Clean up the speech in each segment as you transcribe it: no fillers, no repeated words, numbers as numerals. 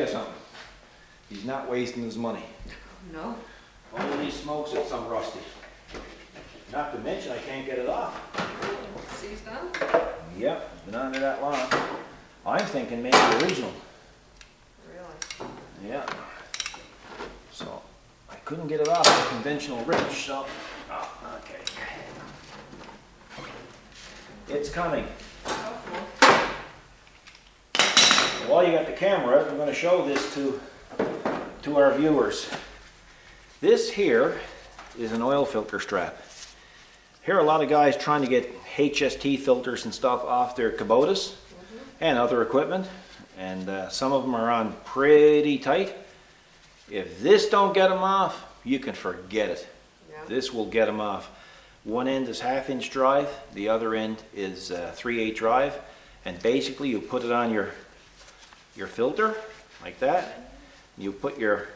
you something. He's not wasting his money. No. Holy smokes, it's some rusty. Not to mention I can't get it off. Seat's done? Yep, been on there that long. I'm thinking maybe original. Really? Yeah. So I couldn't get it off with a conventional wrench, so okay. It's coming. While you got the camera, I'm going to show this to our viewers. This here is an oil filter strap. Here are a lot of guys trying to get HST filters and stuff off their Kubotas and other equipment, and some of them are on pretty tight. If this don't get them off, you can forget it. Yeah. This will get them off. One end is 1/2-inch drive, the other end is 3/8 drive, and basically you put it on your filter like that. You put your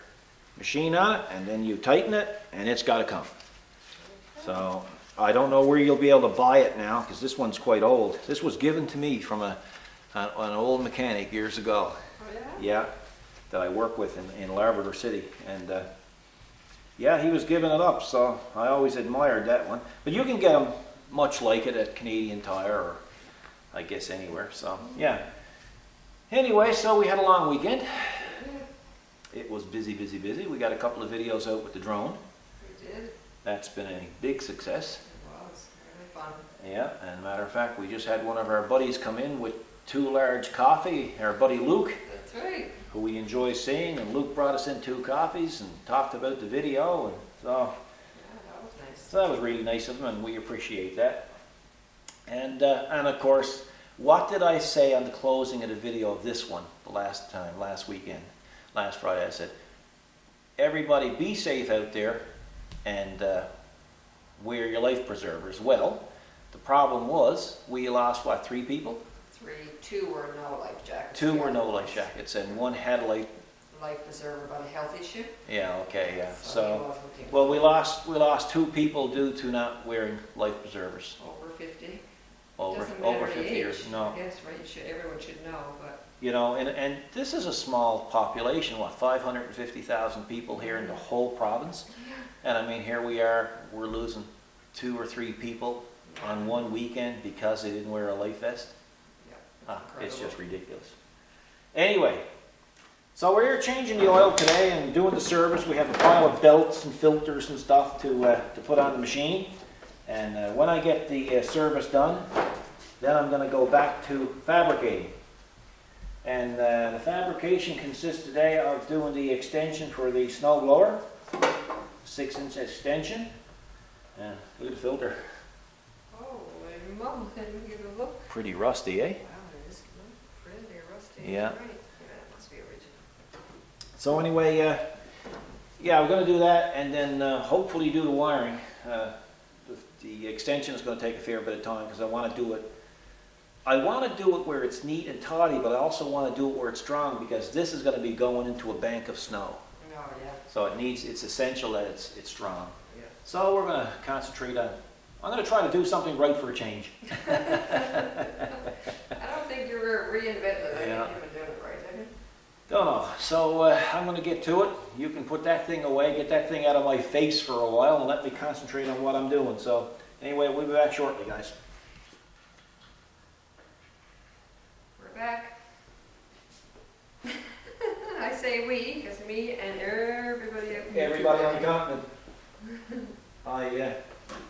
machine on it, and then you tighten it, and it's got to come. So I don't know where you'll be able to buy it now, because this one's quite old. This was given to me from an old mechanic years ago. Oh, yeah? Yeah, that I work with in Labrador City, and yeah, he was giving it up, so I always admired that one. But you can get them much like it at Canadian Tire, or I guess anywhere. So yeah. Anyway, so we had a long weekend. It was busy, busy, busy. We got a couple of videos out with the drone. We did. That's been a big success. It was really fun. Yeah, and matter of fact, we just had one of our buddies come in with 2 large coffee, our buddy Luke, That's right. who we enjoy seeing, and Luke brought us in 2 coffees and talked about the video, and so, Yeah, that was nice. so that was really nice of him, and we appreciate that. And of course, what did I say on the closing of the video of this one, the last weekend, last Friday? I said, everybody be safe out there, and wear your life preservers. Well, the problem was, we lost, what, 3 people? 2 were no life jackets. 2 were no life jackets, and 1 had a life. Life preserver, but a health issue. Yeah, okay, yeah. he So, was looking well, we lost 2 people due to not wearing life preservers. over 50. Over Doesn't matter the 50 age. years. No, Yes, right. Everyone should know, but you know, and this is a small population. What, 550,000 people here in the whole province? And I mean, here we are. We're losing 2 or 3 people on one weekend because they didn't wear a life vest. yeah, It's just ridiculous. Anyway, so we're here changing the oil today and doing the service. We have a pile of belts and filters and stuff to put on the machine. And when I get the service done, then I'm going to go back to fabricating. And the fabrication consists today of doing the extension for the snow blower, 6-inch extension. And look at the filter. Oh, and Mum, can you give a look? Pretty rusty, eh? Wow, it is pretty rusty. Yeah. Right. Yeah, it must be original. So anyway, yeah, we're going to do that, and then hopefully do the wiring. The extension is going to take a fair bit of time because I want to do it. I want to do it where it's neat and tidy, but I also want to do it where it's strong, because this is going to be going into a bank of snow. Oh, yeah. So it's essential that it's strong. Yeah. So we're going to concentrate on. I'm going to try to do something right for a change. I don't think you were reinventing it. I Yeah. think you've been doing it right, have you? Don't know. So I'm going to get to it. You can put that thing away, get that thing out of my face for a while, and let me concentrate on what I'm doing. So anyway, we'll be back shortly, guys. We're back. I say we, because me and everybody up here. Everybody on the continent.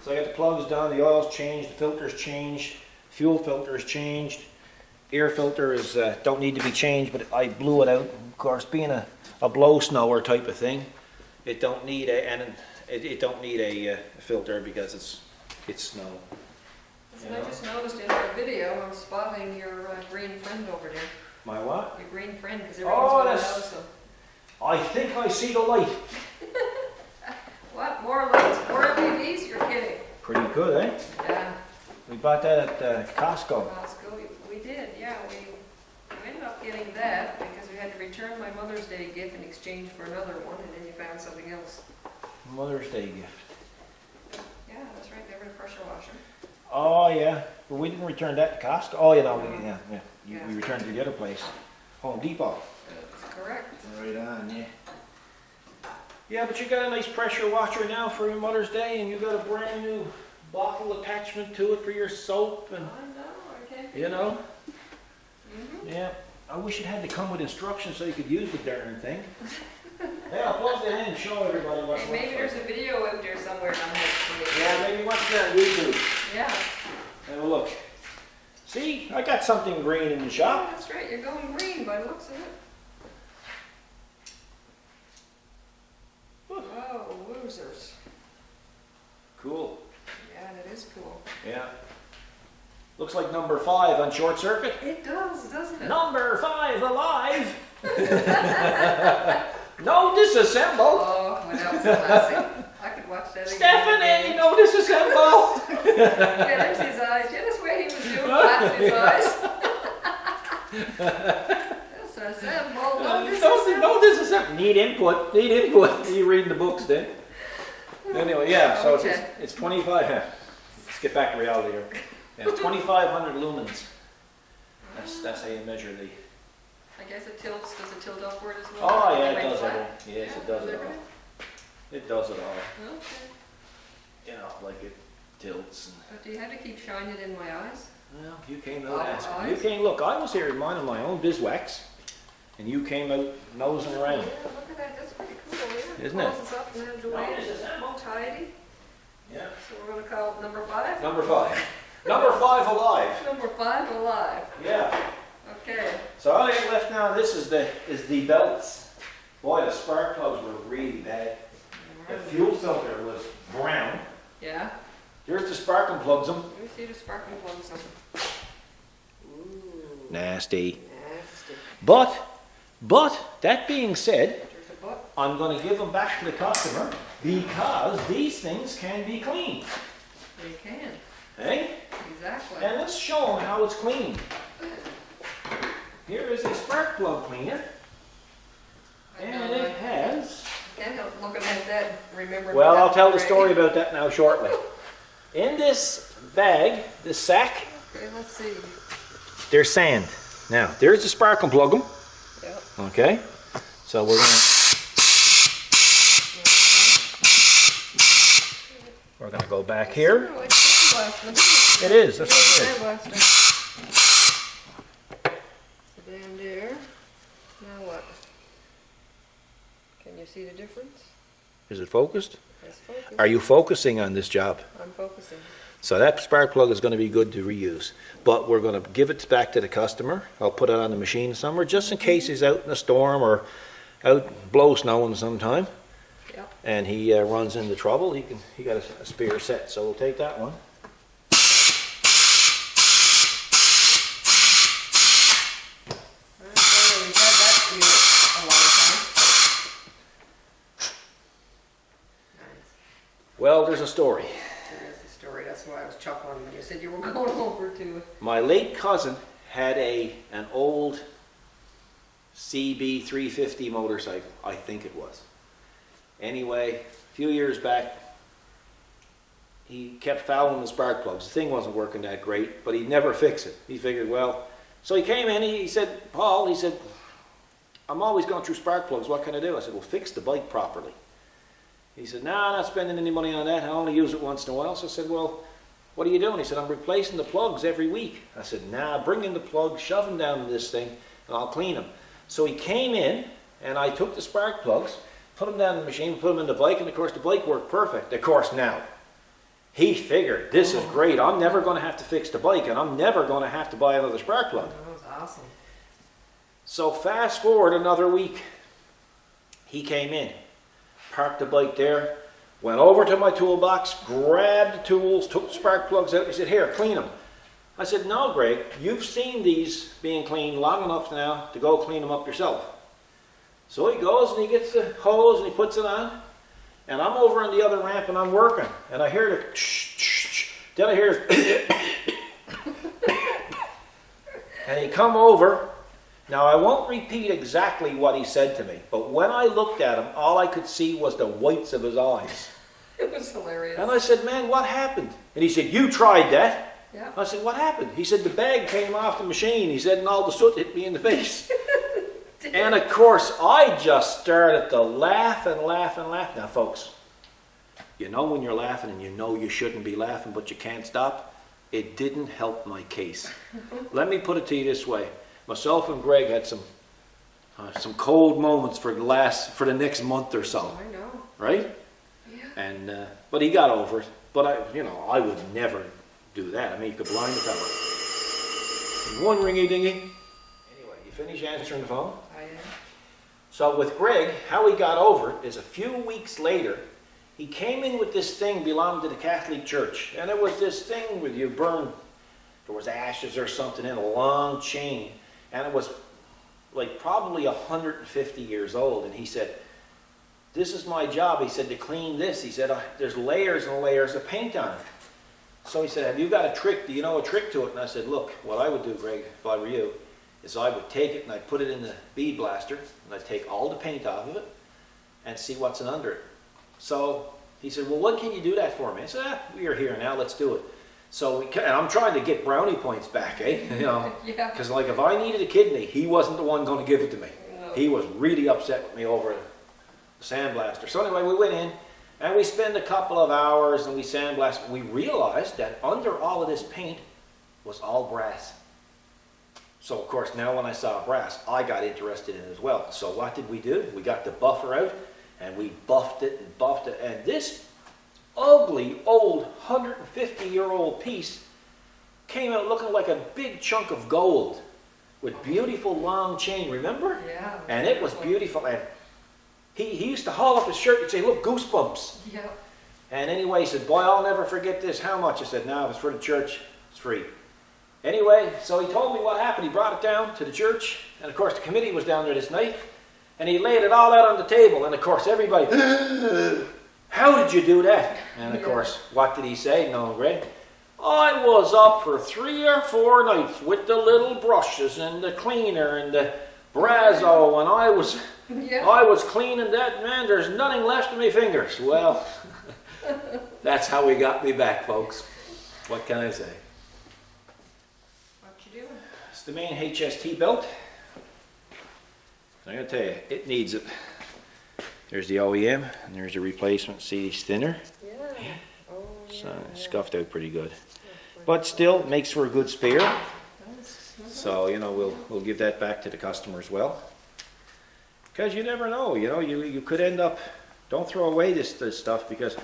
So I got the plugs done, the oil's changed, the filter's changed, fuel filter's changed, air filter is don't need to be changed, but I blew it out. Of course, being a blow snower type of thing, it don't need a filter because it's snow. Listen, I just noticed in our video, I'm spotting your green friend over there. My what? Your green friend, because everyone's going to notice him. I think I see the light. What? More lights? More LEDs? You're kidding. Pretty good, eh? Yeah. We bought that at Costco. Costco, we did, yeah. We ended up getting that because we had to return my Mother's Day gift in exchange for another one, and then you found something else. Mother's Day gift. Yeah, that's right. They were the pressure washer. Oh yeah, but we didn't return that to Costco. Oh yeah, no, yeah. We Yeah. returned to the other place, Home Depot. That's correct. Right on, yeah. Yeah, but you got a nice pressure washer now for your Mother's Day, and you got a brand new bottle attachment to it for your soap, and I know, I can't. you know. Mm-hmm. Yeah, I wish it had to come with instructions so you could use the darn thing. Hey, I'll plug that in and show everybody what it Maybe looks there's a video out there somewhere on like. that. Yeah, maybe watch that on YouTube. Yeah. Have a look. See, I got something green in the Oh, shop. that's right, you're going green by the looks of it. Oh, losers. Cool. Yeah, that is cool. Yeah. Looks like number 5 on short circuit. It does, doesn't it? Number 5 alive. No disassemble. Oh, well, that was a classic. I could watch that again. Stephanie, no disassemble. Yeah, there's his eyes. Yeah, that's where he was doing, flapping his eyes. Disassemble, no disassemble. No disassemble. Need input. Need input. You reading the books then? Anyway, yeah. So Okay. it's 25. Let's get back to reality here. Yeah, it's 2,500 lumens. That's how you measure the. I guess it tilts. Does it tilt upward as well? Oh yeah, Like it does it flat? all. Yes, it does it all. Everything? It does it all. Okay. You know, like it tilts and. But do you have to keep shining it in my eyes? Well, you came Oh, out asking. eyes? You came. Look, I was here minding my own beeswax, and you came out nosing around. Yeah, look at that. That's pretty cool. Yeah. Isn't it? Closes up and has the way it's tidy. Yeah. So we're going to call it number 5? Number 5. Number 5 alive. Number 5 alive. Yeah. Okay. So all I got left now, this is the belts. Boy, the spark plugs were really bad. The fuel filter was brown. Yeah. Here's the sparking plugs. Let me see the sparkling plugs on. Ooh, Nasty. nasty. But that being said, There's a butt. I'm going to give them back to the customer because these things can be cleaned. You can. Hey? Exactly. And let's show them how it's cleaned. Here is a spark plug cleaner. And it has... Can't help looking at that, remembering. Well, I'll tell the story about that now shortly. In this bag, this sack, Okay, let's see. there's sand. Now, there's the spark plug 'em. Yep. Okay? So we're gonna go back here. Oh, it's sandblasting, isn't It is, that's it? what it is. Sandblasting. So down there. Now what? Can you see the difference? Is it focused? It's focused. Are you focusing on this job? I'm focusing. So that spark plug is going to be good to reuse. But we're going to give it back to the customer. I'll put it on the machine somewhere just in case he's out in a storm or out blow snowing sometime. Yep. And he runs into trouble. He got a spare set. So we'll take that one. We've had that unit a lot of times. Nice. Well, there's a story. There is the story. That's why I was chuckling when you said you were going over to. My late cousin had an old CB 350 motorcycle, I think it was. Anyway, a few years back, he kept fouling the spark plugs. The thing wasn't working that great, but he'd never fix it. He figured, well, so he came in, he said, Paul, he said, I'm always going through spark plugs, what can I do? I said, well, fix the bike properly. He said, no, I'm not spending any money on that, I only use it once in a while. So I said, well, what are you doing? He said, I'm replacing the plugs every week. I said, nah, bring in the plugs, shove them down in this thing, and I'll clean them. So he came in, and I took the spark plugs, put them down in the machine, put them in the bike, and of course the bike worked perfect. Of course now, he figured, this is great, I'm never going to have to fix the bike, and I'm never going to have to buy another spark plug. That was awesome. So fast forward another week, he came in, parked the bike there, went over to my toolbox, grabbed the tools, took the spark plugs out, he said, here, clean them. I said, no, Greg, you've seen these being cleaned long enough now to go clean them up yourself. So he goes and he gets the hose and he puts it on, and I'm over on the other ramp and I'm working, and I hear the then I hear and he come over. Now I won't repeat exactly what he said to me, but when I looked at him, all I could see was the whites of his eyes. It was hilarious. And I said, man, what happened? And he said, you tried that. Yeah. I said, what happened? He said, the bag came off the machine. He said, and all the soot hit me in the face. And And of course, I just started to laugh and laugh and laugh. Now, folks, you know when you're laughing and you know you shouldn't be laughing, but you can't stop? It didn't help my case. Let me put it to you this way. Myself and Greg had some cold moments for the next month or so. I know. Right? Yeah. And but he got over it. But I would never do that. I mean, you could blind the fella. One ringy dingy. Anyway, you finish answering the phone? I am. So with Greg, how he got over it is a few weeks later, he came in with this thing belonging to the Catholic Church. And it was this thing where you burn, there was ashes or something in a long chain. And it was like probably 150 years old. And he said, this is my job. He said, to clean this. He said, there's layers and layers of paint on it. So he said, have you got a trick? Do you know a trick to it? And I said, look, what I would do, Greg, if I were you, is I would take it and I'd put it in the bead blaster and I'd take all the paint off of it and see what's under it. So he said, well, what can you do that for me? I said, we are here now, let's do it. So and I'm trying to get brownie points back, eh? Yeah. Because like if I needed a kidney, he wasn't the one going to give it to me. No. He was really upset with me over the sandblaster. So anyway, we went in and we spent a couple of hours and we sandblasted. We realized that under all of this paint was all brass. So of course now when I saw brass, I got interested in it as well. So what did we do? We got the buffer out and we buffed it and buffed it. And this ugly old 150-year-old piece came out looking like a big chunk of gold with beautiful long chain, remember? Yeah. And it was beautiful. And he used to haul up his shirt and say, look, goosebumps. Yeah. And anyway, he said, boy, I'll never forget this. How much? I said, no, if it's for the church, it's free. Anyway, so he told me what happened. He brought it down to the church. And of course, the committee was down there this night. And he laid it all out on the table. And of course, everybody, how did you do that? And of course, what did he say? No, Greg. I was up for 3 or 4 nights with the little brushes and the cleaner and the Brazo, and I was cleaning that, man, there's nothing left of my fingers. Well, that's how he got me back, folks. What can I say? What you doing? It's the main HST belt. I'm going to tell you, it needs it. There's the OEM, and there's a replacement CD thinner. Yeah. Oh, yeah. So it's scuffed out pretty good. But still, makes for a good spare. So, we'll give that back to the customer as well. Because you never know, you could end up, don't throw away this stuff, because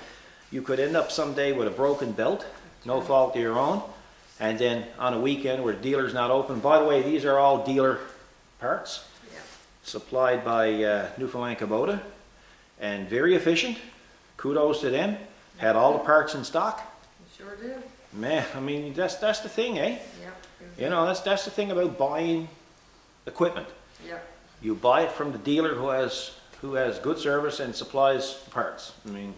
you could end up someday with a broken belt, no fault of your own, and then on a weekend where the dealer's not open. By the way, these are all dealer parts, supplied by Newfoundland Kubota, and very efficient. Kudos to them. Had all the parts in stock. You sure do. Man, I mean, that's the thing, eh? Yeah. That's the thing about buying equipment. Yeah. You buy it from the dealer who has good service and supplies parts. I mean,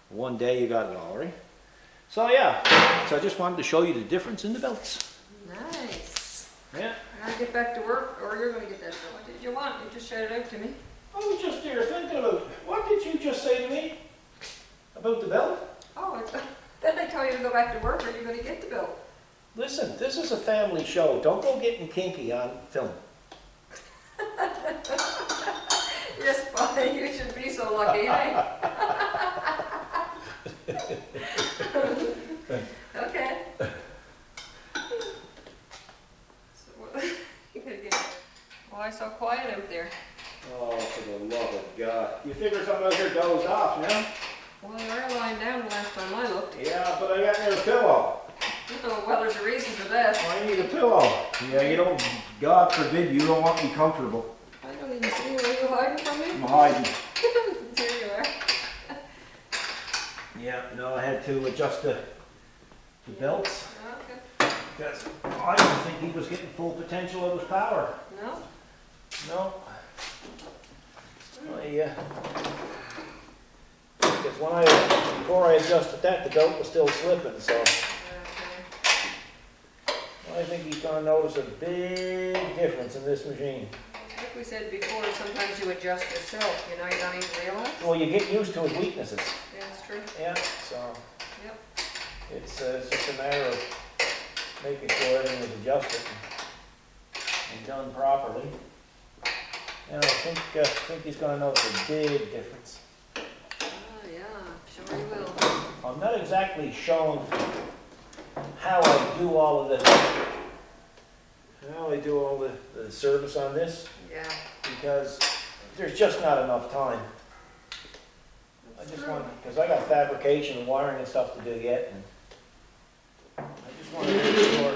one day you got it all, right? So yeah, so I just wanted to show you the difference in the belts. Nice. Yeah. I gotta get back to work, or you're gonna get that bill. What did you want? You just shout it out to me. I was just here thinking about, what did you just say to me about the belt? Oh, then they tell you to go back to work, or you're gonna get the bill. Listen, this is a family show. Don't go getting kinky on film. Yes, buddy, you should be so lucky, eh? Okay. So, you gotta get. Why so quiet out there? Oh, for the love of God. You figure something out here dozed off, you know? Well, you were lying down the last time I looked. Yeah, but I got no pillow. Well, there's a reason for that. I need a pillow. Yeah, you don't, God forbid, you don't want me comfortable. I don't even see you. Are you hiding from me? I'm hiding. There you are. Yeah, no, I had to adjust the belts. Okay. Because I didn't think he was getting full potential of his power. No? No. Because before I adjusted that, the belt was still slipping, so I think he's going to notice a big difference in this machine. Like we said before, sometimes you adjust yourself, you don't even realize. Well, you get used to his weaknesses. Yeah, that's true. Yeah, so Yep. it's just a matter of making sure everything is adjusted and done properly. And I think he's gonna notice a big difference. Oh, yeah, sure you will. I'm not exactly showing how I do all of the service on this, Yeah. because there's just not enough time. I just want, because I got fabrication and wiring and stuff to do yet, and I just want to make sure,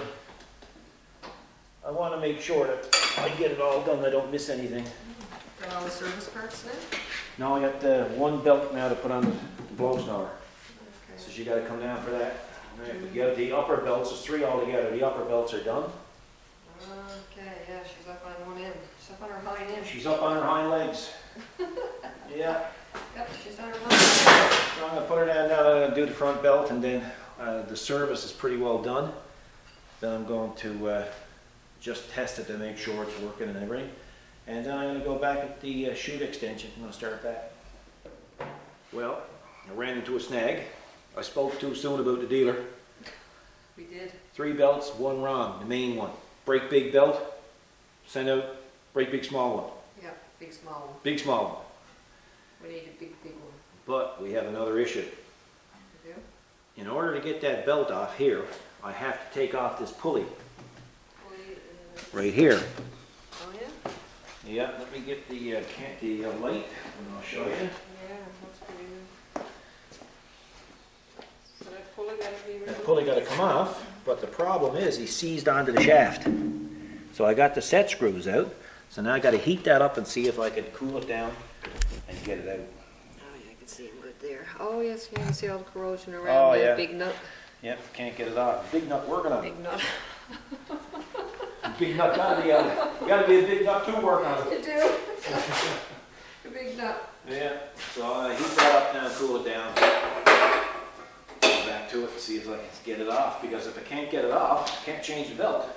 I want to make sure that I get it all done, I don't miss anything. Got all the service parts then? Now I got the one belt now to put on the blow snower, Okay. so you got to come down for that. Right, but you got the upper belts, there's 3 altogether, the upper belts are done. Okay, yeah, she's up on one end. She's up on her hind end. She's up on her hind legs. Yeah. Yep, she's on her hind end. So I'm going to put her down now, I'm going to do the front belt, and then the service is pretty well done. Then I'm going to just test it to make sure it's working and everything. And then I'm going to go back at the chute extension. I'm going to start that. Well, I ran into a snag. I spoke too soon about the dealer. We did. 3 belts, 1 wrong, the main one. Break big belt, send out, break big small one. Yep, big small one. Big small one. We need a big one. But we have another issue. We do? In order to get that belt off here, I have to take off this pulley right here. Oh, yeah? Yeah, let me get the light and I'll show you. Yeah, that's pretty good. So that pulley gotta be removed? That pulley got to come off, but the problem is he seized onto the shaft. So I got the set screws out, so now I got to heat that up and see if I can cool it down and get it out. Oh, yeah, I can see him good there. Oh, yes, you can see all the corrosion Oh, around yeah. that big nut. Yep, can't get it off. Big nut working on it. Big nut. Big nut gotta be on it. You gotta be a big nut to work on it. You do? A big nut. Yeah, so I heat that up now and cool it down. Go back to it and see if I can get it off, because if I can't get it off, I can't change the belt.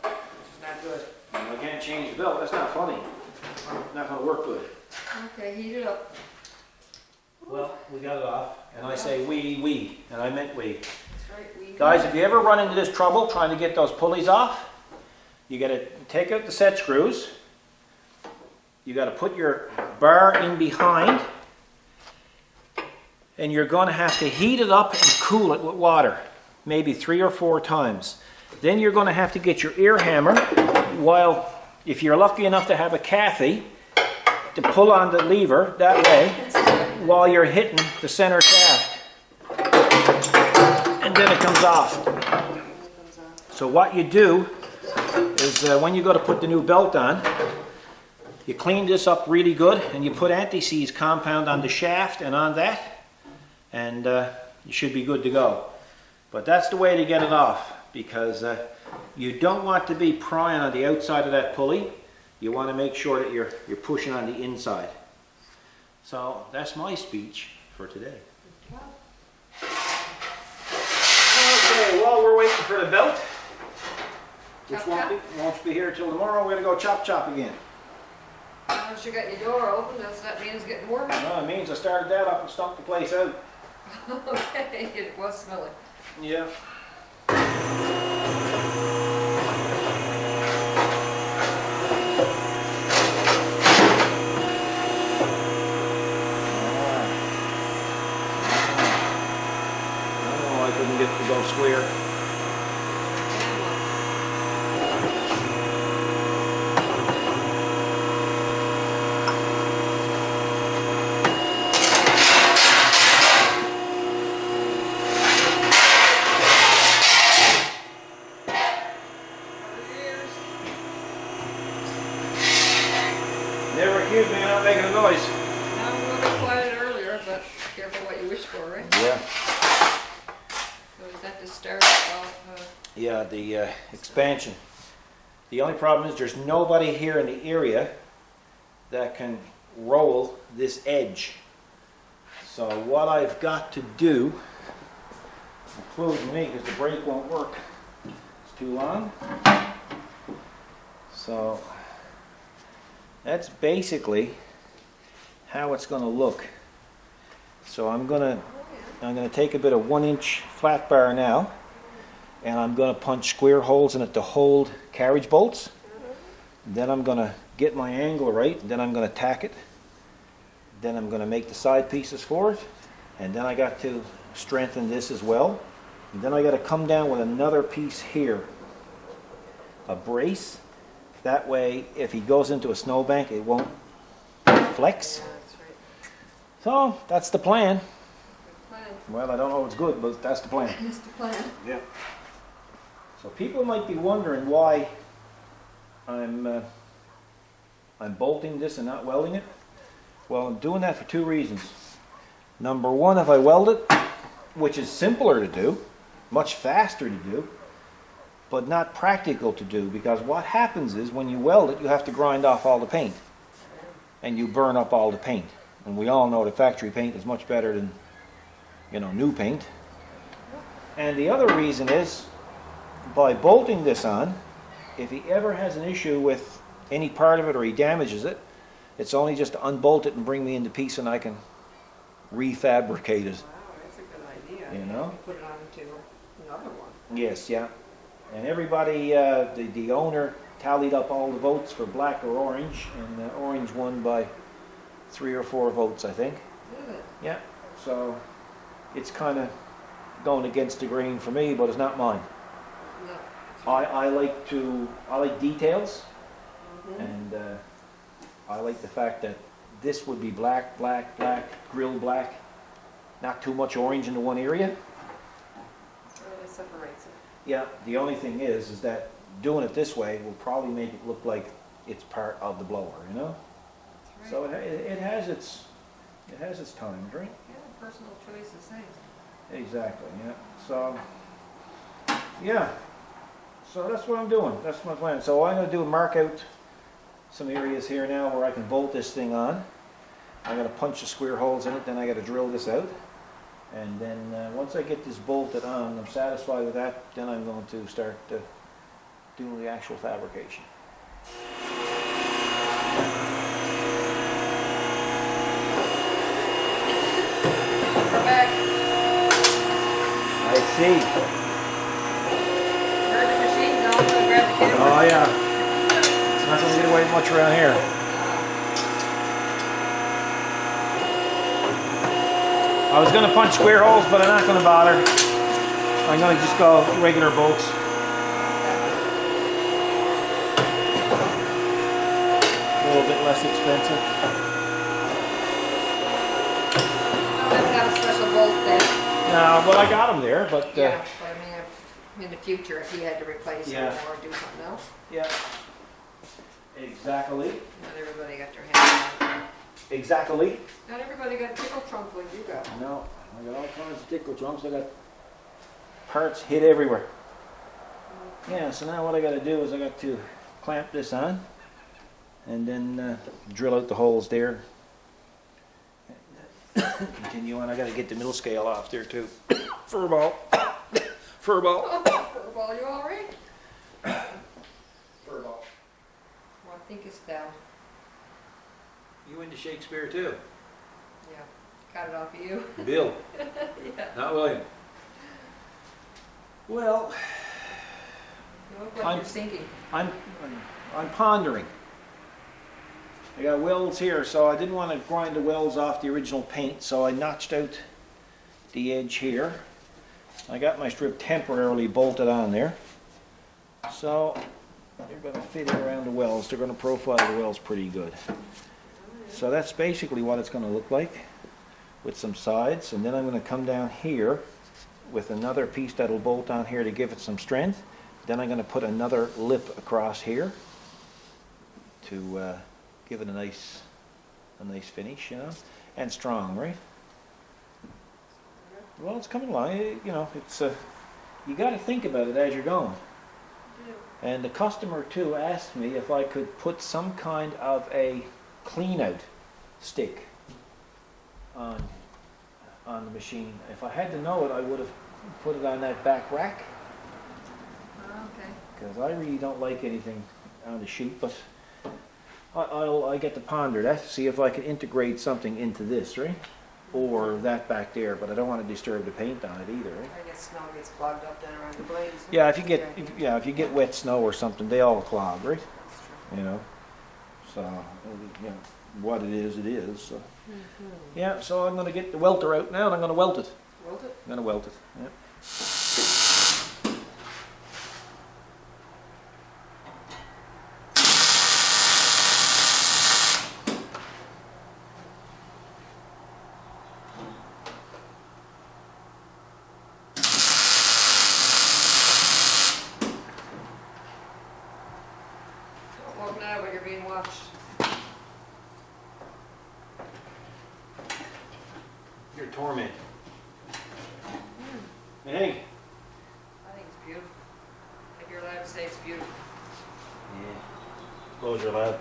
It's not good. And if I can't change the belt, that's not funny. Not gonna work good. Okay, heat it up. Well, we got it off, and I say we, and I meant we. That's right. Guys, if you ever run into this trouble trying to get those pulleys off, you gotta take out the set screws. You gotta put your bar in behind, and you're gonna have to heat it up and cool it with water, maybe 3 or 4 times. Then you're gonna have to get your ear hammer, while, if you're lucky enough to have a Cathy, to pull on the lever that way, while you're hitting the center shaft. And then it comes off. So what you do is when you go to put the new belt on, you clean this up really good and you put anti-seize compound on the shaft and on that, and you should be good to go. But that's the way to get it off, because you don't want to be prying on the outside of that pulley. You want to make sure that you're pushing on the inside. So that's my speech for today. Okay, while we're waiting for the belt, which won't be here till tomorrow, we're going to go chop chop again. Once you got your door open, does that mean it's getting warm? No, it means I started that up and stumped the place out. Okay, it was smelly. Yeah. I couldn't get it to go square. Never accuse me of not making a noise. I'm a little quiet earlier, but careful what you wish for, right? Yeah. So is that the start of... Yeah, the expansion. The only problem is there's nobody here in the area that can roll this edge. So what I've got to do, including me, because the brake won't work, it's too long. So that's basically how it's going to look. So I'm going to take a bit of 1-inch flat bar now, and I'm going to punch square holes in it to hold carriage bolts. Then I'm gonna get my angle right, then I'm gonna tack it. Then I'm gonna make the side pieces for it. And then I got to strengthen this as well. And then I gotta come down with another piece here. A brace. That way, if he goes into a snowbank, it won't flex. Yeah, that's right. So, that's the plan. Good plan. Well, I don't know if it's good, but that's the plan. That's the plan. Yeah. So people might be wondering why I'm bolting this and not welding it. Well, I'm doing that for two reasons. Number one, if I weld it, which is simpler to do, much faster to do, but not practical to do, because what happens is when you weld it, you have to grind off all the paint, and you burn up all the paint. And we all know that factory paint is much better than, new paint. And the other reason is, by bolting this on, if he ever has an issue with any part of it or he damages it, it's only just to unbolt it and bring me into piece and I can refabricate it. Wow, that's a good idea. You know? Put it onto another one. Yes, yeah. And everybody, the owner tallied up all the votes for black or orange, and orange won by 3 or 4 votes, I think. Did it? Yeah, so it's kind of going against the grain for me, but it's not mine. No. I like details, Mhm. and I like the fact that this would be black, black, black, grill black, not too much orange into one area. It really separates it. Yeah, the only thing is that doing it this way will probably make it look like it's part of the blower, That's right. So it has its times, right? Yeah, personal choices, hey. Exactly, yeah. So, yeah. So that's what I'm doing. That's my plan. So what I'm going to do is mark out some areas here now where I can bolt this thing on. I'm going to punch the square holes in it, then I got to drill this out. And then once I get this bolted on, I'm satisfied with that, then I'm going to start doing the actual fabrication. We're back. I see. Heard the machine going, so grab the camera. Oh yeah. It's not going to get away much around here. I was going to punch square holes, but I'm not going to bother. I'm going to just go regular bolts. A little bit less expensive. Oh, that's got a special bolt then. No, well I got them there, but Yeah, but I mean, in the future, if he had to replace it Yeah. or do something else, yeah, exactly, not everybody got their hands on it. exactly. Not everybody got tickle trunk like you got. No, I got all kinds of tickle trunks. I got parts hid everywhere. Yeah, so now what I got to do is I got to clamp this on, and then drill out the holes there. Continue on. I got to get the middle scale off there too. Furball. Furball. Oh, furball, you all right? Furball. Well, I think it's down. You into Shakespeare too? Yeah, got it off of you. Bill, Yeah. not William. Well, You look like I'm- you're sinking. I'm pondering. I got welds here, so I didn't want to grind the welds off the original paint, so I notched out the edge here. I got my strip temporarily bolted on there. So they're going to fit in around the welds. They're going to profile the welds pretty good. So that's basically what it's going to look like with some sides. And then I'm going to come down here with another piece that'll bolt on here to give it some strength. Then I'm going to put another lip across here to give it a nice finish, and strong, right? Well, it's coming along. It's you got to think about it as you're going. And the customer too asked me if I could put some kind of a clean out stick on the machine. If I had to know it, I would have put it on that back rack, Okay. because I really don't like anything on the chute, but I get to ponder that, see if I can integrate something into this, right? Or that back there, but I don't want to disturb the paint on it either, right? I guess snow gets clogged up then around the blades. Yeah, if you get wet snow or something, they all clog, right? That's true. you know. So, you know, what it is, it is. So. Yeah, so I'm going to get the welter out now and I'm going to weld it. Weld it? I'm going to weld it, yeah. Don't walk now, but you're being watched. Your torment. Hey. I think it's beautiful. If you're allowed to say it's beautiful. Yeah. Close your lab.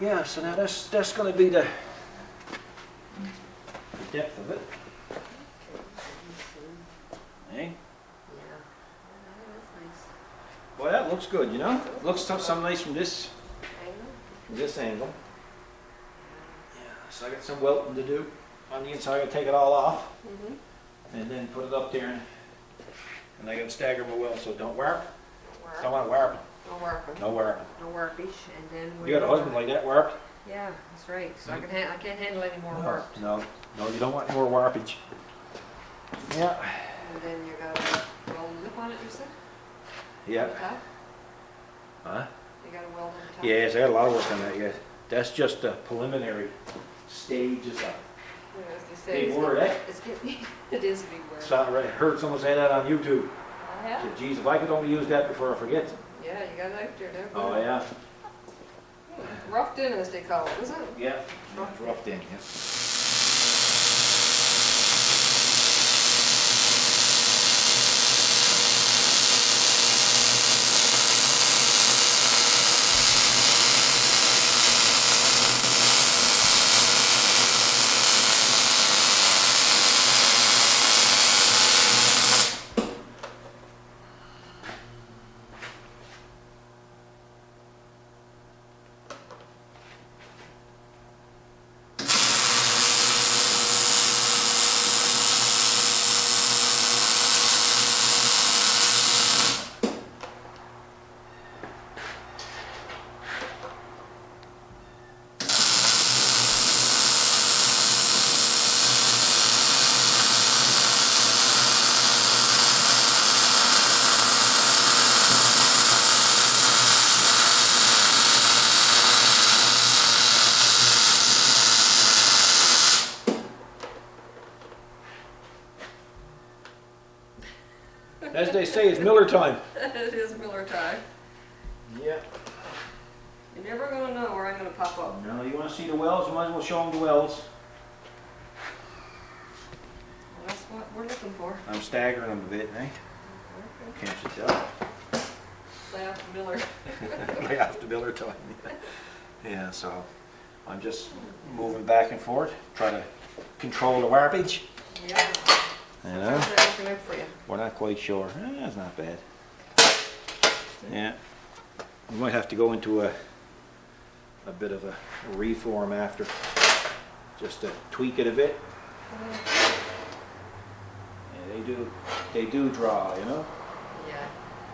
Yeah, so now that's going to be the depth of it. Hey. Yeah. That's nice. Well, that looks good, you know. Looks some nice from this angle. Yeah. So I got some welting to do on the inside. I got to take it all off and then put it up there, and I got to stagger my weld so it don't warp. Don't want to warp it. No warping. No warping. No warpage, and then You got a husband like that warped? Yeah, that's right. So I can't handle any more warp. No, you don't want more warpage. Yeah. And then you got a weld lip on it, you said? Yeah. On the top? Huh? You got a weld on the top? Yes, I got a lot of work on that yet. That's just the preliminary stages of it. Yeah, as they say, Big it's word, eh? It's getting, it is a big word. Sound right. Heard someone say that on YouTube. Yeah? Said, geez, if I could only use that before I forget. Yeah, you got it out there now. Oh yeah. Roughed in, as they call it, isn't it? Yeah. It's roughed in. Yeah. As they say, it's Miller time. It is Miller time. Yeah. You're never going to know where I'm going to pop up. No, you want to see the wells? You might as well show them the wells. Well, that's what we're looking for. I'm staggering them a bit, eh? Can't you tell? Lay off the Miller. Lay off the Miller time. Yeah, so I'm just moving back and forth, try to control the warpage. Yeah. You know? How's that working out for you? We're not quite sure. That's not bad. Yeah. We might have to go into a bit of a reform after, just to tweak it a bit. Yeah, they do draw, you know? Yeah.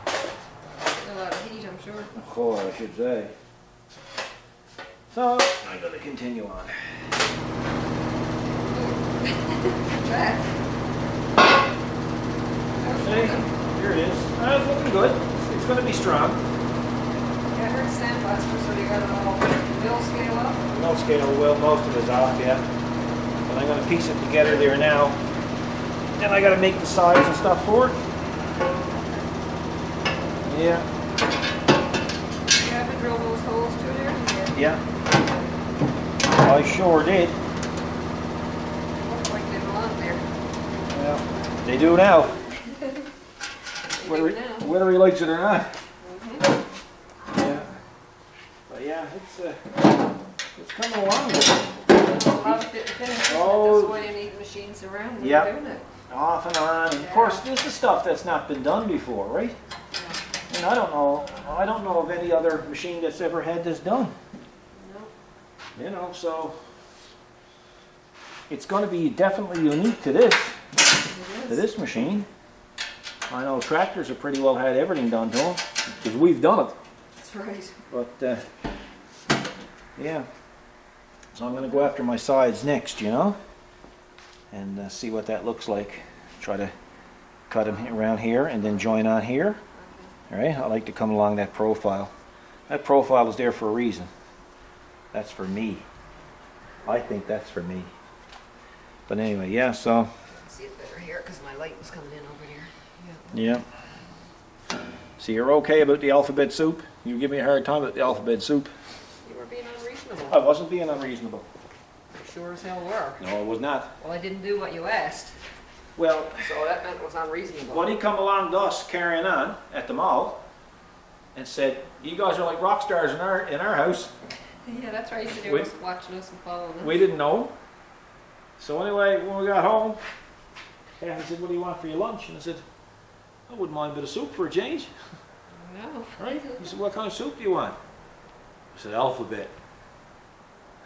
A lot of heat, I'm sure. Oh, I should say. So, I'm going to continue on. Back. See, here it is. It's looking good. It's going to be strong. Yeah, I heard sandblaster, so you got it all mill scale up? No scale, well, most of it's off, yeah. But I'm going to piece it together there now. Then I got to make the sides and stuff for it. Yeah. You have to drill those holes too there? Yeah. I sure did. Looks like they belong there. Well, they do now. Whether he likes it or not. Yeah. But yeah, it's coming along. There's a lot of fit and finish. That's why you need machines around when you're doing it. Off and on. And of course, this is stuff that's not been done before, right? Yeah. And I don't know of any other machine that's ever had this done. No. You know, so it's going to be definitely unique to this machine. I know tractors have pretty well had everything done to them because we've done it. That's That's right. But, yeah. So I'm gonna go after my sides next, you know? And see what that looks like. Try to cut them around here and then join on here. All right, I like to come along that profile. That profile is there for a reason. That's for me. I think that's for me. But anyway, yeah, so. I can see it better here because my light was coming in over here. Yeah. So you're okay about the alphabet soup? You give me a hard time about the alphabet soup. You were being unreasonable. I wasn't being unreasonable. You sure as hell were. No, I was not. Well, I didn't do what you asked, Well, so that meant it was unreasonable. when he come along to us carrying on at the mall and said, "You guys are like rock stars in our house," Yeah, that's right. You said you was watching us and following us. we didn't know. So anyway, when we got home, Kathy said, "What do you want for your lunch?" And I said, "I wouldn't mind a bit of soup for a change." No. Right? He said, "What kind of soup do you want?" I said, "Alphabet."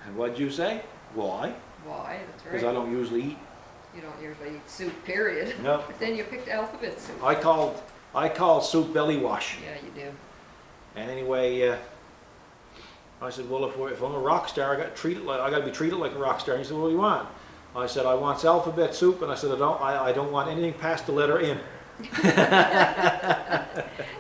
And what'd you say? Why? Why? That's Because right. I don't usually eat. You don't usually eat soup, period. No. But then you picked alphabet soup. I call soup belly wash. Yeah, you do. And anyway, I said, "Well, if I'm a rock star, I got to be treated like a rock star." And he said, "What do you want?" I said, "I want alphabet soup," and I said, I don't want anything past the letter M."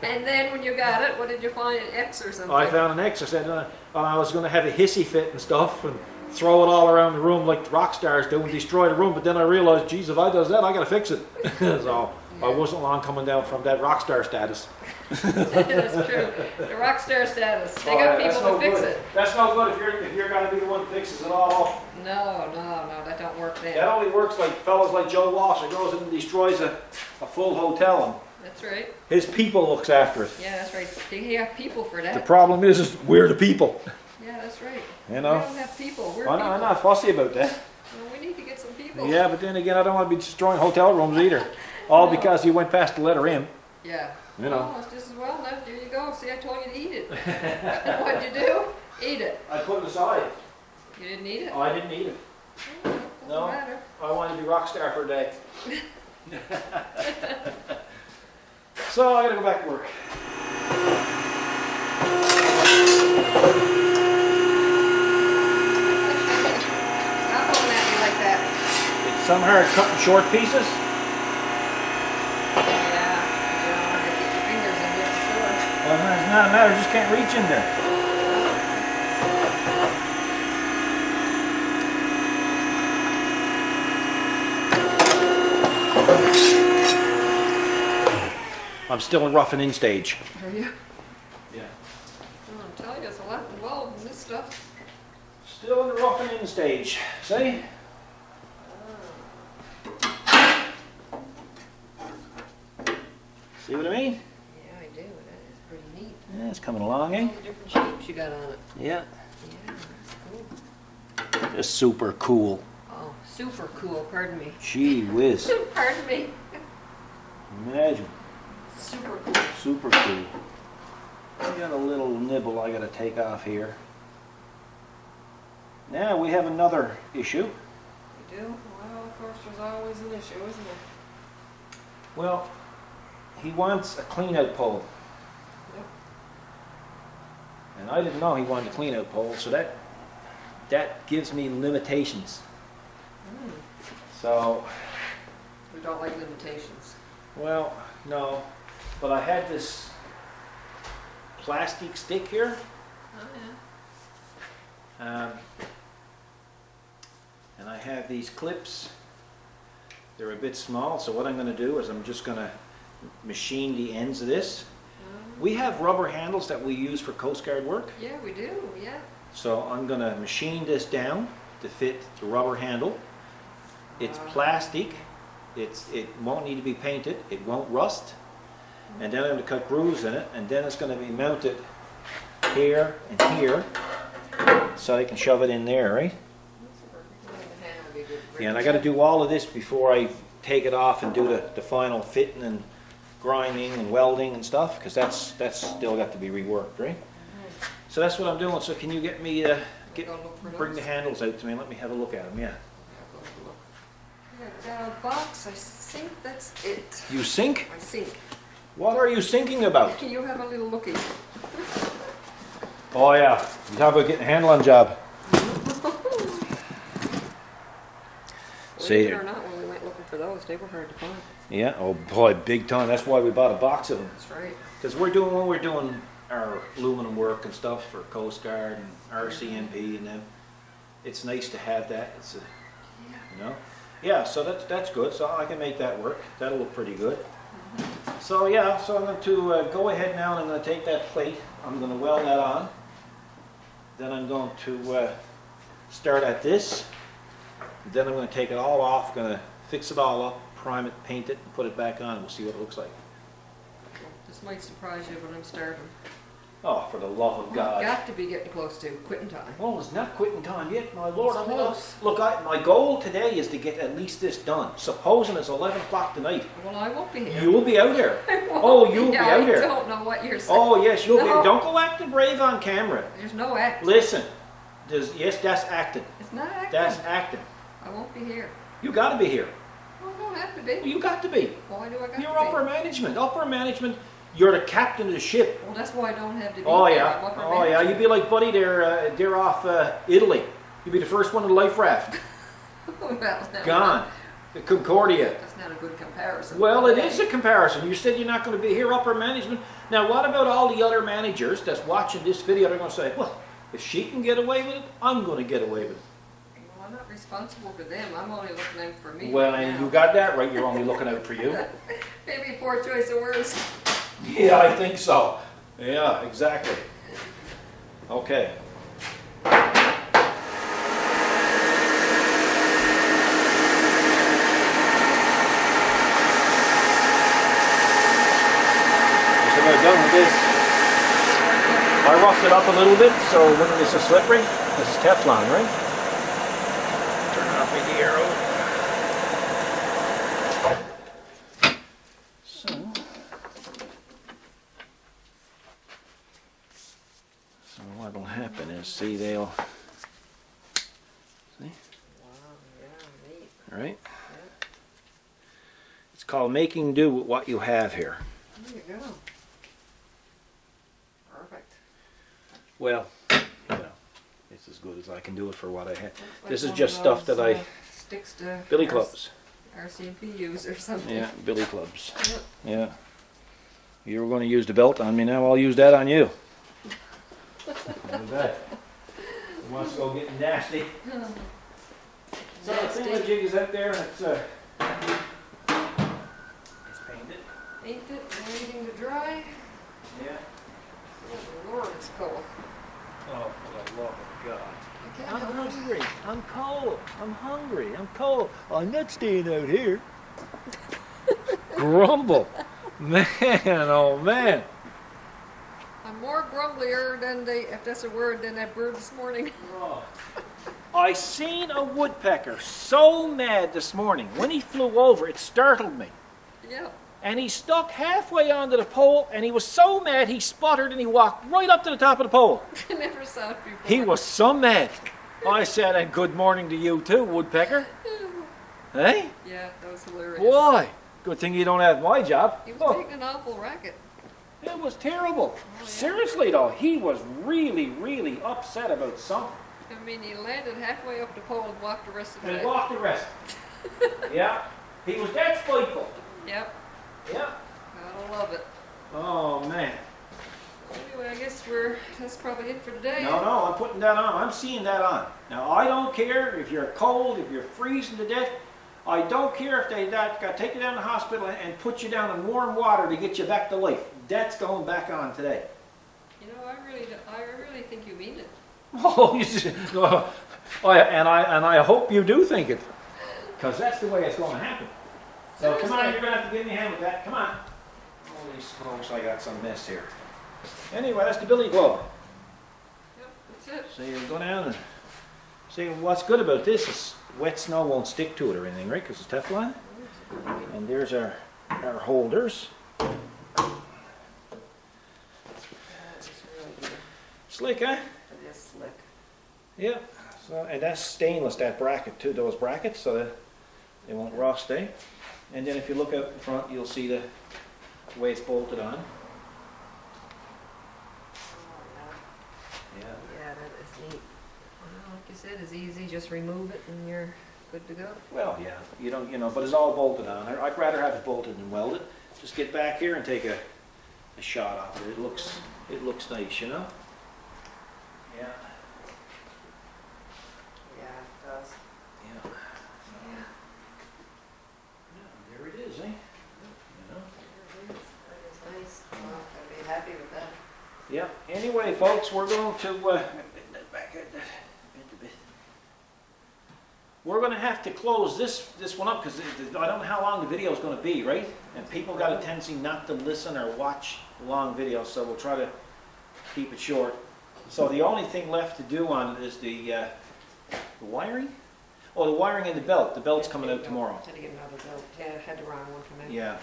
And then when you got it, what did you find? An X or something? I found an X. I said I was going to have a hissy fit and stuff and throw it all around the room like the rock stars do and destroy the room. But then I realized, geez, if I does that, I got to fix it. So I wasn't long coming down from that rock star status. That's true. The rock star status. They got people to fix it. That's no good if you're going to be the one that fixes it all. No, that don't work then. That only works like fellas like Joe Walsh who goes in and destroys a full hotel and That's right. his people looks after it. Yeah, that's right. They have people for The that. problem is we're the people. Yeah, that's right. You know? We don't have people. We're I'm people. not fussy about that. Well, we need to get some people. Yeah, but then again, I don't want to be destroying hotel rooms either. All No. because you went past the letter M. Yeah. You know. Well, it's just as well. Now, there you go. See, I told you to eat it. And what'd you do? Eat it. I put it aside. You didn't eat it? I didn't eat it. Doesn't No. matter. I wanted to be rock star for a day. So I gotta go back to work. Stop looking at me like that. It's some hard cutting short pieces. Yeah. You don't want to get your fingers in there for sure. Well, it's not a matter, I just can't reach in there. I'm still in roughing in stage. Are you? Yeah. Well, I'm telling you, there's a lot involved in this stuff. Still in the roughing in stage. See? See what I mean? Yeah, I do. That is pretty neat. Yeah, it's coming along, eh? All the different shapes you got on it. Yeah. Yeah, that's cool. Just super cool. Oh, super cool. Pardon me. Gee whiz. Pardon me. Imagine. Super cool. Super cool. I got a little nibble I gotta take off here. Now we have another issue. You do? Well, of course, there's always an issue, isn't there? Well, he wants a clean out pole. Yep. And I didn't know he wanted a clean out pole, so that gives me limitations. Mm. So, We don't like limitations. well, no, but I had this plastic stick here. Oh, Um, and I have these clips. They're a bit small, so what I'm going to do is I'm just going to machine the ends of this. yeah. We have rubber handles that we use for Coast Guard work, Yeah, we do. Yeah. so I'm going to machine this down to fit the rubber handle. It's plastic. It won't need to be painted. It won't rust. And then I'm going to cut grooves in it, and then it's going to be mounted here and here, so I can shove it in there, right? That's perfect. Yeah, the hand would be good. Yeah, and I got to do all of this before I take it off and do the final fitting and grinding and welding and stuff, because that's still got to be reworked, right? So that's what I'm doing. So can you get me Go look for bring the those. handles out to me and let me have a look at them? Yeah. Yeah, go have a look. Yeah, got a box. I think that's it. You sink? I think. What are you sinking about? You have a little looky. Oh yeah, you talk about getting a handle on job. Believe it or not, when we went looking for those, they were hard to find. Yeah, oh boy, big ton. That's why we bought a box of them. That's right. Because when we're doing our aluminum work and stuff for Coast Guard and RCMP and them, it's nice to have that. It's a, you know, yeah. So that's good. So I can make that work. That'll look pretty good. So yeah, so I'm going to go ahead now and I'm going to take that plate. I'm going to weld that on. Then I'm going to start at this. Then I'm going to take it all off. Going to fix it all up, prime it, paint it, and put it back on. We'll see what it looks like. This might surprise you, but I'm starving. Oh, for the love of God. Got to be getting close to quitting time. Oh, it's not quitting time yet, my Lord. It's I'm close. look, my goal today is to get at least this done. Supposing it's 11 o'clock tonight. Well, I won't be here. You will be out there. I won't. Oh, you'll be Yeah, out there. I don't know what you're saying. Oh, yes, you'll No. be. Don't go acting brave on camera. There's no act. Listen, yes, that's acting. It's not acting. That's acting. I won't be here. You got to be here. Well, I don't have to be. You got to be. Why do I got You're to be? upper management. Upper management. You're the captain of the ship. Well, that's why I don't have to be Oh here. yeah. I'm upper Oh yeah. management. You'd be like Buddy there. They're off Italy. You'd be the first one in the life raft. Well, no, Gone. The Concordia. That's not a good comparison. Well, it is a comparison. You said you're not going to be here, upper management. Now, what about all the other managers that's watching this video? They're going to say, well, if she can get away with it, I'm going to get away with it. Well, I'm not responsible for them. I'm only looking out for me. Well, right and now. you got that right. You're only looking out for you. Maybe poor choice of words. Yeah, I think so. Yeah, exactly. Okay. Just about done with this. I roughed it up a little bit, so look at this is slippery. This is Teflon, right? Turn off the arrow. So what'll happen is, see, they'll, see, Wow, yeah, neat. all right? It's called making do with what you have here. There you go. Perfect. Well, you know, it's as good as I can do it for what I have. Looks like This is one just of stuff those, that I, sticks to billy clubs. RCMP use or something. Yeah, billy clubs. Yep. Yeah. You were going to use the belt on me, now I'll use that on you. Look at that. Who wants to go getting nasty? So the Nasty. thingamajig is out there and it's painted. Paint it, waiting to dry. Yeah. Oh, Lord, it's cold. Oh, for the love of God. I can't I'm help it. hungry. I'm cold. I'm hungry. I'm cold. I'm not staying out here. Grumble. Man, oh man. I'm more grumblier than if that's a word, than that bird this morning. Oh. I seen a woodpecker so mad this morning. When he flew over, it startled me. Yeah. And he stuck halfway onto the pole, and he was so mad he sputtered and he walked right up to the top of the pole. I never saw it before. He was so mad. I said, and good morning to you too, woodpecker. Hey? Yeah, that was hilarious. Boy, good thing you don't have my job. He was Oh, taking an awful racket. it was terrible. yeah. Seriously though, he was really, really upset about something. I mean, he landed halfway up the pole and walked the rest of the And way. walked the rest. Yeah. He was that spiteful. Yep. Yeah. Gotta love it. Oh man. Anyway, I guess that's probably it for today. No, I'm putting that on. I'm seeing that on. Now, I don't care if you're cold, if you're freezing to death. I don't care if they got to take you down to the hospital and put you down in warm water to get you back to life. That's going back on today. You know, I really think you mean it. Oh, you see, oh, and I hope you do think it, because that's the way it's going to happen. So come on, you're going to have to give me a hand with that. Come on. Holy smokes, I got some mess here. Anyway, that's the billy club. Yep, that's it. So you go down and see what's good about this is wet snow won't stick to it or anything, right? Because it's Teflon. And there's our holders. That's really good. Slick, huh? It is slick. Yeah. So, and that's stainless, that bracket too, those brackets, so that they won't rust, eh? And then if you look out in front, you'll see the way it's bolted on. said is easy, just remove it and you're good to go. Well, yeah, you don't, but it's all bolted on. I'd rather have it bolted than welded. Just get back here and take a shot off it. It looks nice, Yeah, Yeah. it does. Yeah. Yeah. Yeah, there it is, eh? That is nice. Well, I'd be happy with that. Yeah. Anyway, folks, we're going to we're going to have to close this one up because I don't know how long the video is going to be, right? And people got a tendency not to listen or watch long videos, so we'll try to keep it short. So the only thing left to do on it is the wiring. Oh, the wiring and the belt. The belt's coming out tomorrow. Had to get another belt. Yeah, I had the wrong one come in. Yeah.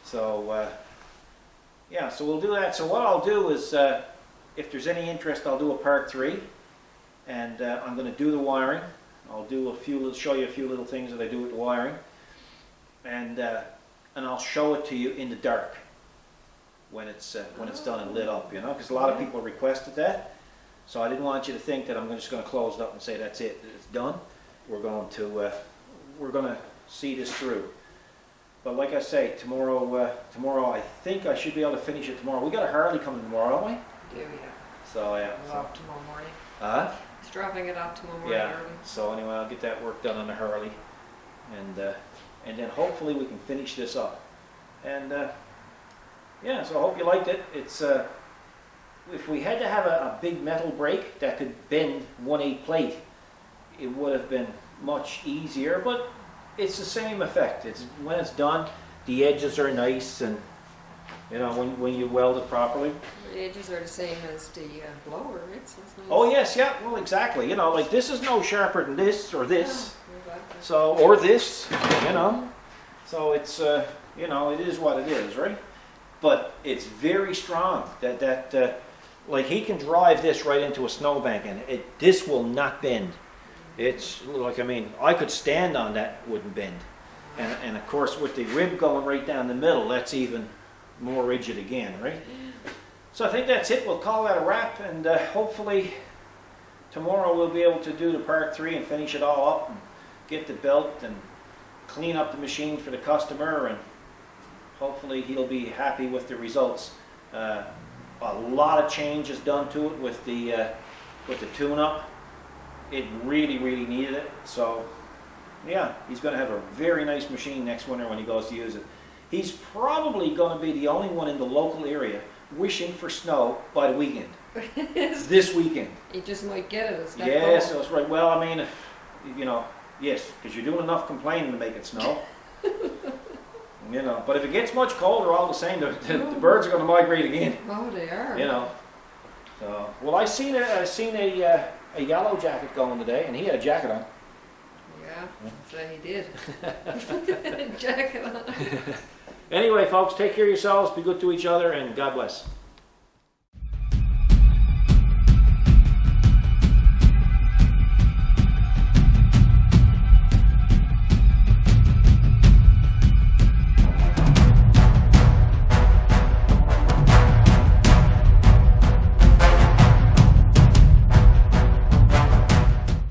So yeah, so we'll do that. So what I'll do is, if there's any interest, I'll do a part 3, and I'm going to do the wiring. I'll do show you a few little things that I do with the wiring, and I'll show it to you in the dark when it's done and lit up, because a lot of people requested that. So I didn't want you to think that I'm just going to close it up and say that's it, it's done. We're going to see this through. But like I say, tomorrow I think I should be able to finish it tomorrow. We got a Harley coming tomorrow, don't we? Do you? So yeah. Go off tomorrow morning. Huh? It's dropping it off tomorrow morning Yeah. early. So anyway, I'll get that work done on the Harley, and then hopefully we can finish this up. And yeah, so I hope you liked it. It's if we had to have a big metal brake that could bend 1/8 plate, it would have been much easier. But it's the same effect. It's when it's done, the edges are nice, and when you weld it properly. The edges are the same as the blower, right? So it's nice. Oh yes, yeah. Well, exactly. Like this is no sharper than this or this. Yeah, exactly. So, or this, So it's, it is what it is, right? But it's very strong. Like he can drive this right into a snowbank, and this will not bend. It's like, I could stand on that, it wouldn't bend. And of course, with the rib going right down the middle, that's even more rigid again, right? So I think that's it. We'll call that a wrap, and hopefully tomorrow we'll be able to do the part 3 and finish it all up, and get the belt and clean up the machine for the customer, and hopefully he'll be happy with the results. A lot of changes done to it with the tune-up. It really, really needed it. So yeah, he's going to have a very nice machine next winter when he goes to use it. He's probably going to be the only one in the local area wishing for snow by the weekend. This weekend. You just might get it. Yes, that's right. Well, yes, because you're doing enough complaining to make it snow. But if it gets much colder, all the same, the birds are going to migrate again. Oh, they are. So, well, I seen a yellow jacket going today, and he had a jacket on. Yeah, so he did. Jacket on. Anyway, folks, take care of yourselves, be good to each other, and God bless.